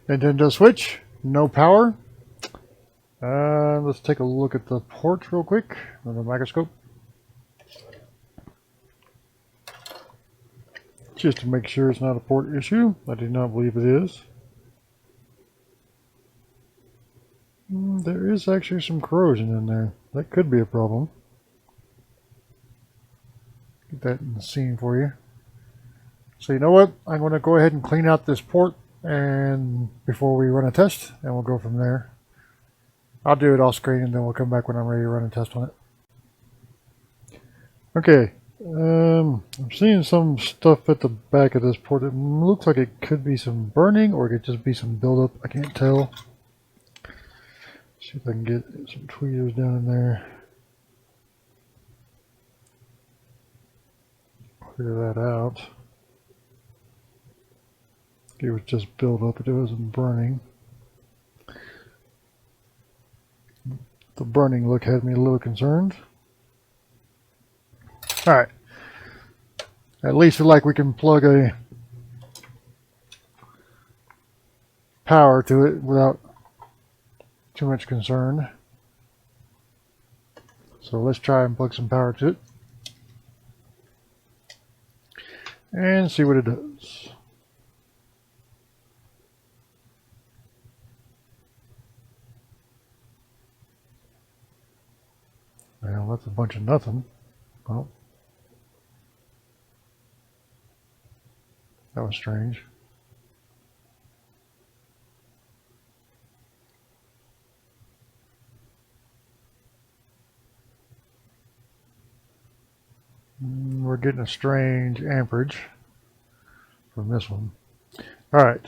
Nintendo Switch, no power. Let's take a look at the port real quick on the microscope. Just to make sure it's not a port issue. I do not believe it is. There is actually some corrosion in there. That could be a problem. Get that in the scene for you. So you know what? I'm going to go ahead and clean out this port and before we run a test, and we'll go from there. I'll do it off screen and then we'll come back when I'm ready to run a test on it. Okay. I'm seeing some stuff at the back of this port. It looks like it could be some burning or it could just be some buildup. I can't tell. See if I can get some tweezers down in there. Clear that out. It was just buildup, it wasn't burning. The burning look had me a little concerned. Alright. At least like we can plug a power to it without too much concern. So let's try and plug some power to it. And see what it does. Well, that's a bunch of nothing. Well, that was strange. We're getting a strange amperage from this one. Alright,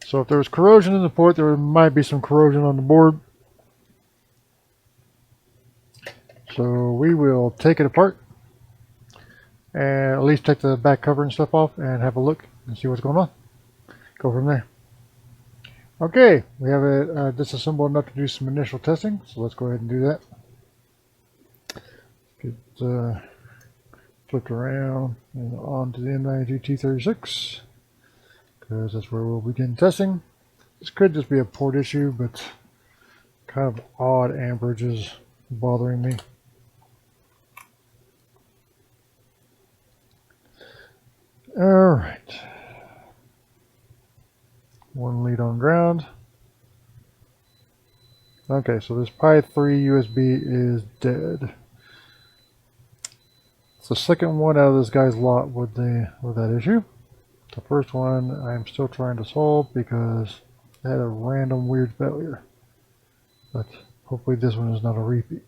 so if there was corrosion in the port, there might be some corrosion on the board. So we will take it apart and at least take the back cover and stuff off and have a look and see what's going on. Go from there. Okay, we have it disassembled enough to do some initial testing, so let's go ahead and do that. Get flipped around and onto the M92 T36 because that's where we'll begin testing. This could just be a port issue, but kind of odd amperage is bothering me. Alright. One lead on ground. Okay, so this Pi 3 USB is dead. It's the second one out of this guy's lot with that issue. The first one I'm still trying to solve because it had a random weird failure. But hopefully this one is not a repeat.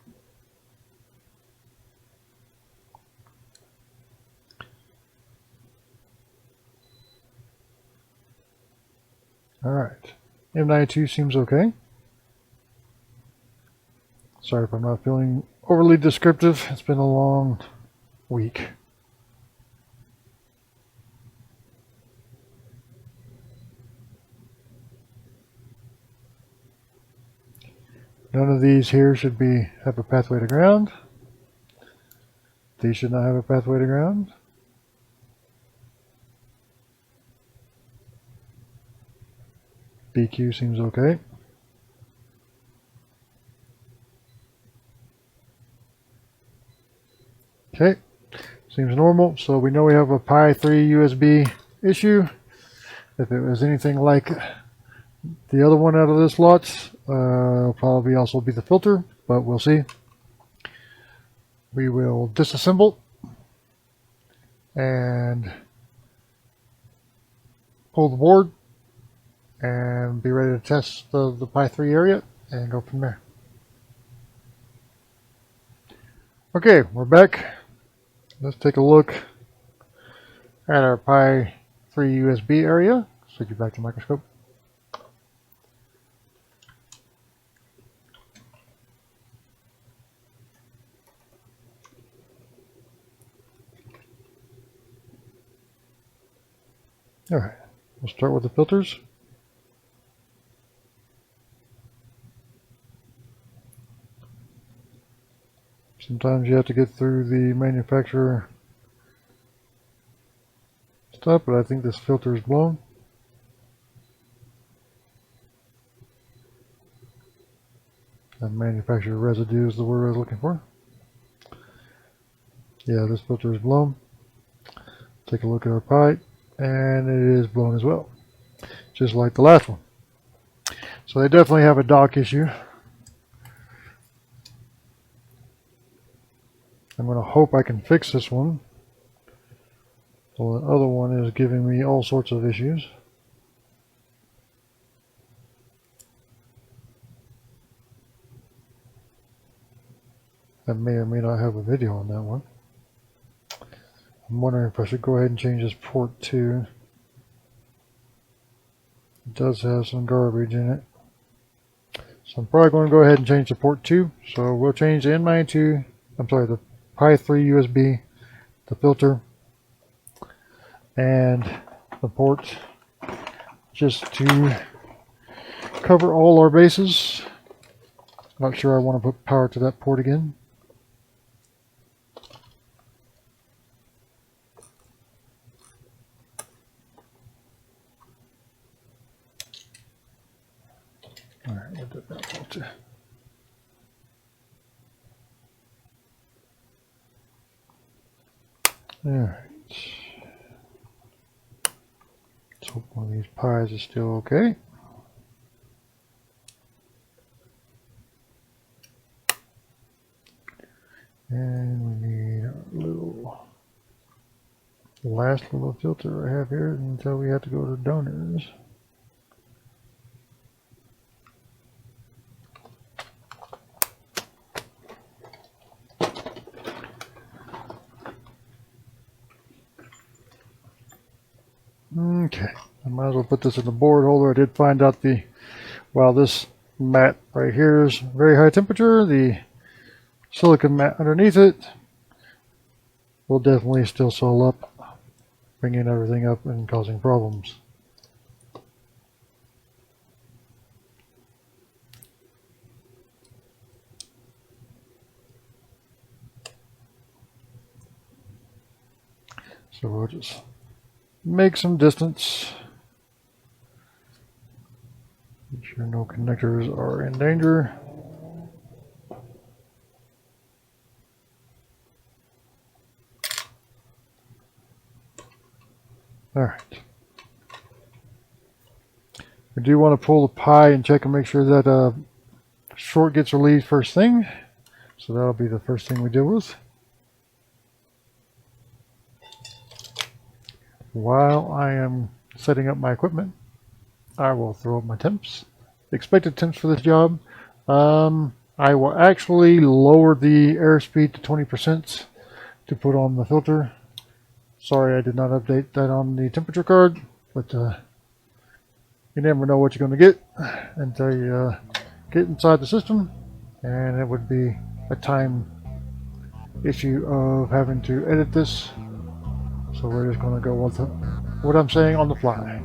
Alright, M92 seems okay. Sorry if I'm not feeling overly descriptive. It's been a long week. None of these here should have a pathway to ground. These should not have a pathway to ground. BQ seems okay. Okay, seems normal. So we know we have a Pi 3 USB issue. If it was anything like the other one out of this lot, it'll probably also be the filter, but we'll see. We will disassemble and pull the board and be ready to test the Pi 3 area and go from there. Okay, we're back. Let's take a look at our Pi 3 USB area. Switch it back to microscope. Alright, we'll start with the filters. Sometimes you have to get through the manufacturer stuff, but I think this filter is blown. manufacturer residue is the word I was looking for. Yeah, this filter is blown. Take a look at our pipe, and it is blown as well, just like the last one. So they definitely have a dock issue. I'm going to hope I can fix this one. Well, the other one is giving me all sorts of issues. I may or may not have a video on that one. I'm wondering if I should go ahead and change this port too. It does have some garbage in it. So I'm probably going to go ahead and change the port 2. So we'll change the N92, the Pi 3 USB, the filter, and the port, just to cover all our bases. Not sure I want to put power to that port again. Alright, we'll do that filter. Alright. Let's hope one of these pies is still okay. And we need our last little filter I have here until we have to go to donors. Okay, I might as well put this in the board holder. I did find out while this mat right here is very high temperature, the silicon mat underneath it will definitely still swell up, bringing everything up and causing problems. So we'll just make some distance. Make sure no connectors are in danger. Alright. We do want to pull the Pi and check and make sure that short gets relieved first thing. So that'll be the first thing we deal with. While I am setting up my equipment, I will throw up my temps. Expected temps for this job. I will actually lower the airspeed to 20% to put on the filter. Sorry I did not update that on the temperature card, but you never know what you're going to get until you get inside the system, and it would be a time issue of having to edit this. So we're just going to go with what I'm saying on the fly.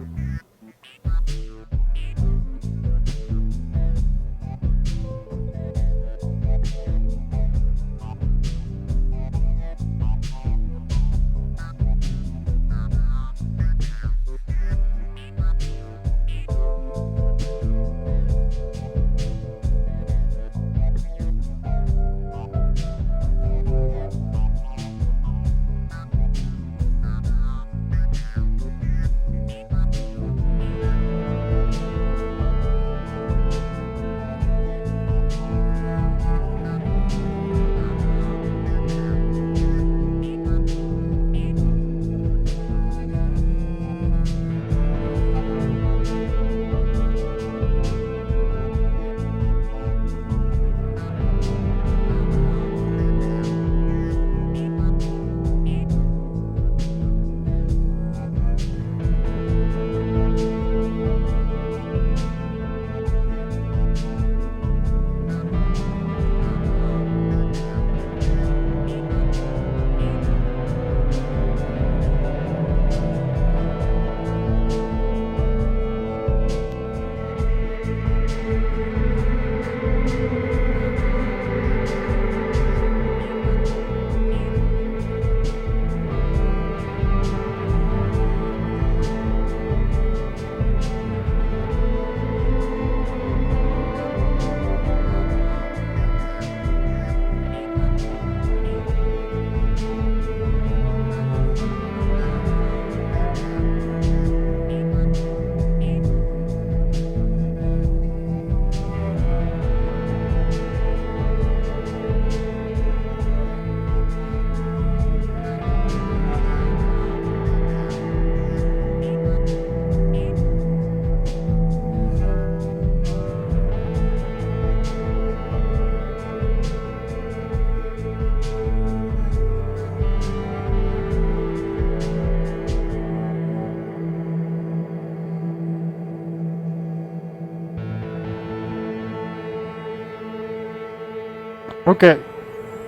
Okay,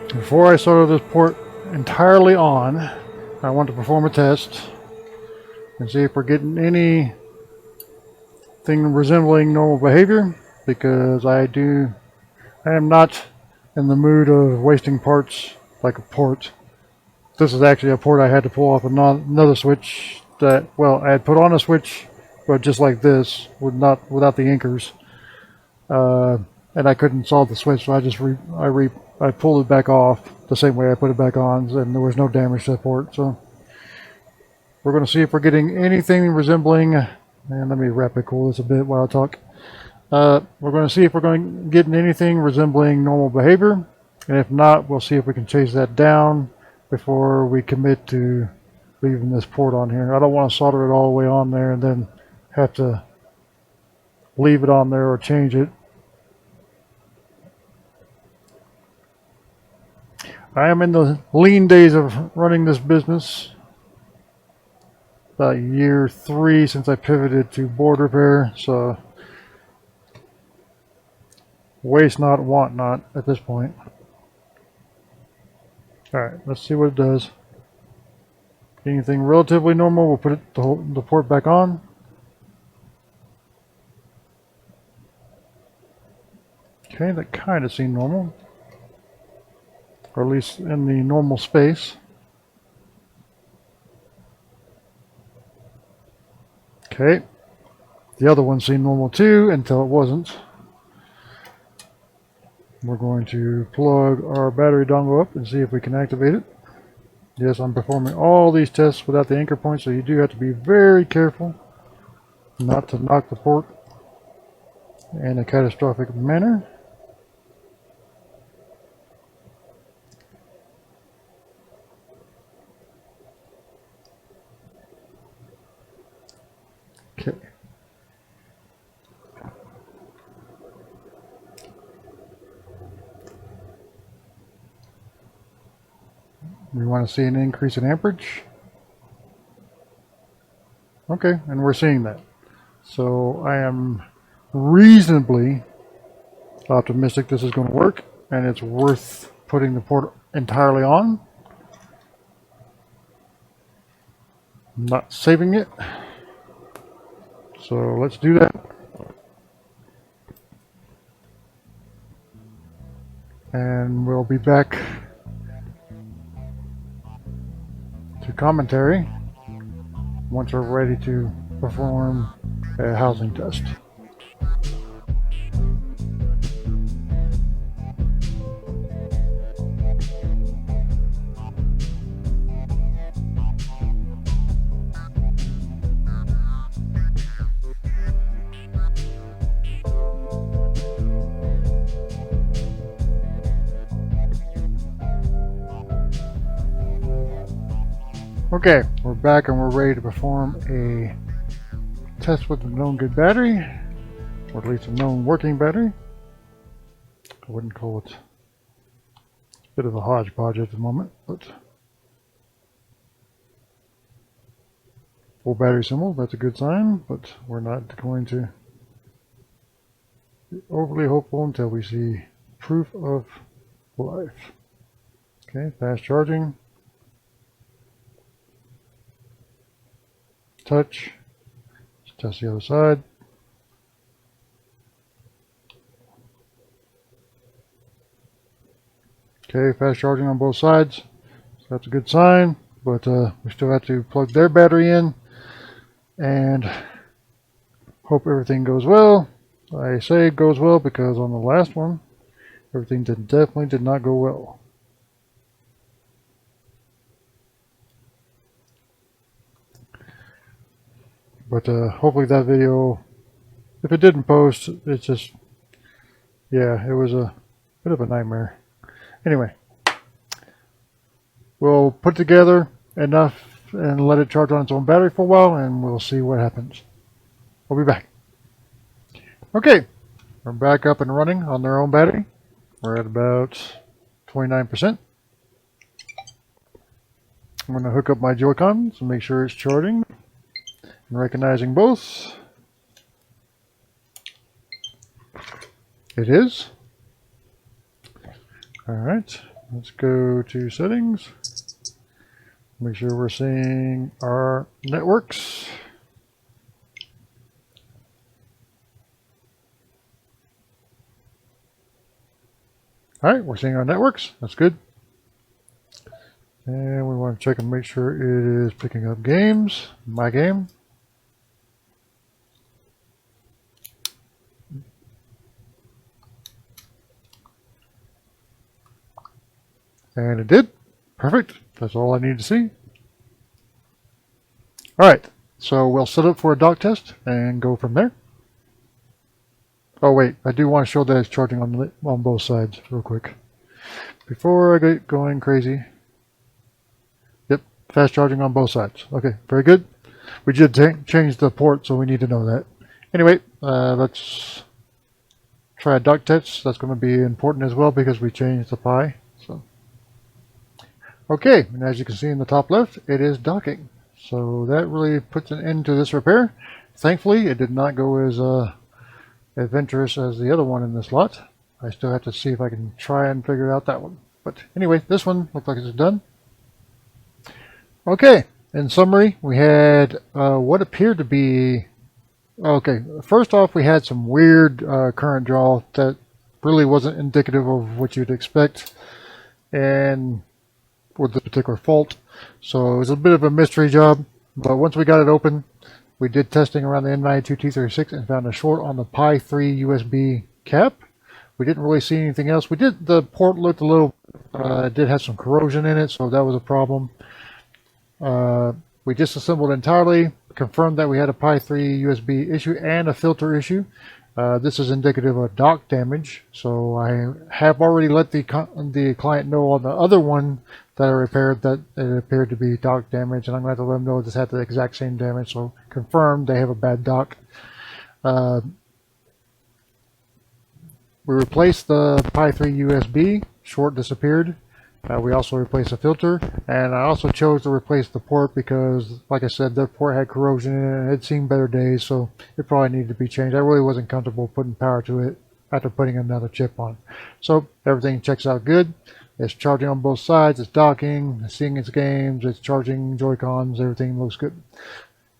before I solder this port entirely on, I want to perform a test and see if we're getting anything resembling normal behavior, because I am not in the mood of wasting parts like a port. This is actually a port I had to pull off another switch that, well, I had put on a switch, but just like this, without the anchors, and I couldn't solve the switch, so I pulled it back off the same way I put it back on, and there was no damage to the port. So we're going to see if we're getting anything resembling, and let me rapid cool this a bit while I talk. We're going to see if we're going to get anything resembling normal behavior, and if not, we'll see if we can chase that down before we commit to leaving this port on here. I don't want to solder it all the way on there and then have to leave it on there or change it. I am in the lean days of running this business. About year 3 since I pivoted to board repair, so waste not, want not at this point. Alright, let's see what it does. Anything relatively normal, we'll put the port back on. Okay, that kind of seemed normal. Or at least in the normal space. Okay, the other one seemed normal too until it wasn't. We're going to plug our battery dongle up and see if we can activate it. Yes, I'm performing all these tests without the anchor point, so you do have to be very careful not to knock the port in a catastrophic manner. Okay. We want to see an increase in amperage. Okay, and we're seeing that. So I am reasonably optimistic this is going to work, and it's worth putting the port entirely on. I'm not saving it. So let's do that. And we'll be back to commentary once we're ready to perform a housing test. Okay, we're back and we're ready to perform a test with a known good battery, or at least a known working battery. I wouldn't call it, it's a bit of a hodgepodge at the moment, but full battery symbol, that's a good sign, but we're not going to be overly hopeful until we see proof of life. Okay, fast charging. Touch. Let's test the other side. Okay, fast charging on both sides. So that's a good sign, but we still have to plug their battery in and hope everything goes well. I say it goes well because on the last one, everything definitely did not go well. But hopefully that video, if it didn't post, it's just, yeah, it was a bit of a nightmare. Anyway, we'll put together enough and let it charge on its own battery for a while, and we'll see what happens. We'll be back. Okay, we're back up and running on their own battery. We're at about 29%. I'm going to hook up my Joy-Cons and make sure it's charging. And recognizing both. It is. Alright, let's go to settings. Make sure we're seeing our networks. Alright, we're seeing our networks. That's good. And we want to check and make sure it is picking up games. My game. And it did. Perfect. That's all I need to see. Alright, so we'll set up for a dock test and go from there. Oh wait, I do want to show that it's charging on both sides real quick. Before I get going crazy. Yep, fast charging on both sides. Okay, very good. We did change the port, so we need to know that. Anyway, let's try a dock test. That's going to be important as well because we changed the PI. So, okay, and as you can see in the top left, it is docking. So that really puts an end to this repair. Thankfully, it did not go as adventurous as the other one in this lot. I still have to see if I can try and figure out that one. But anyway, this one looks like it's done. Okay, in summary, we had what appeared to be... Okay, first off, we had some weird current draw that really wasn't indicative of what you'd expect, and with the particular fault. So it was a bit of a mystery job, but once we got it open, we did testing around the N92T36 and found a short on the Pi 3 USB cap. We didn't really see anything else. The port looked a little, it did have some corrosion in it, so that was a problem. We disassembled entirely, confirmed that we had a Pi 3 USB issue and a filter issue. This is indicative of dock damage, so I have already let the client know on the other one that I repaired that it appeared to be dock damage, and I'm going to have to let them know this had the exact same damage, so confirmed they have a bad dock. We replaced the Pi 3 USB, short disappeared. We also replaced the filter, and I also chose to replace the port because, like I said, the port had corrosion in it and it had seen better days, so it probably needed to be changed. I really wasn't comfortable putting power to it after putting another chip on. So everything checks out good. It's charging on both sides, it's docking, it's seeing its games, it's charging Joy-Cons, everything looks good.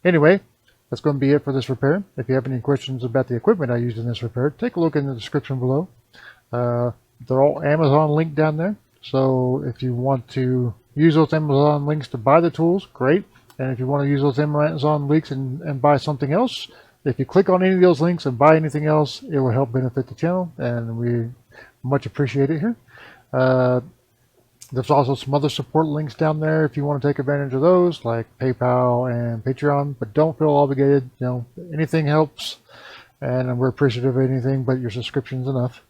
Anyway, that's going to be it for this repair. If you have any questions about the equipment I used in this repair, take a look in the description below. They're all Amazon linked down there. So if you want to use those Amazon links to buy the tools, great. And if you want to use those Amazon links and buy something else, if you click on any of those links and buy anything else, it will help benefit the channel, and we much appreciate it here. There's also some other support links down there if you want to take advantage of those, like PayPal and Patreon, but don't feel obligated. You know, anything helps, and we're appreciative of anything, but your subscription's enough.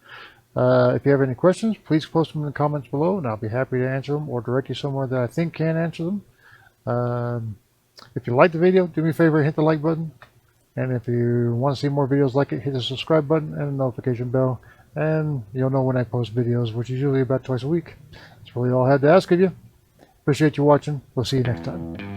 If you have any questions, please post them in the comments below, and I'll be happy to answer them or direct you somewhere that I think can answer them. If you like the video, do me a favor, hit the like button. And if you want to see more videos like it, hit the subscribe button and the notification bell, and you'll know when I post videos, which is usually about twice a week. That's really all I had to ask of you. Appreciate you watching. We'll see you next time.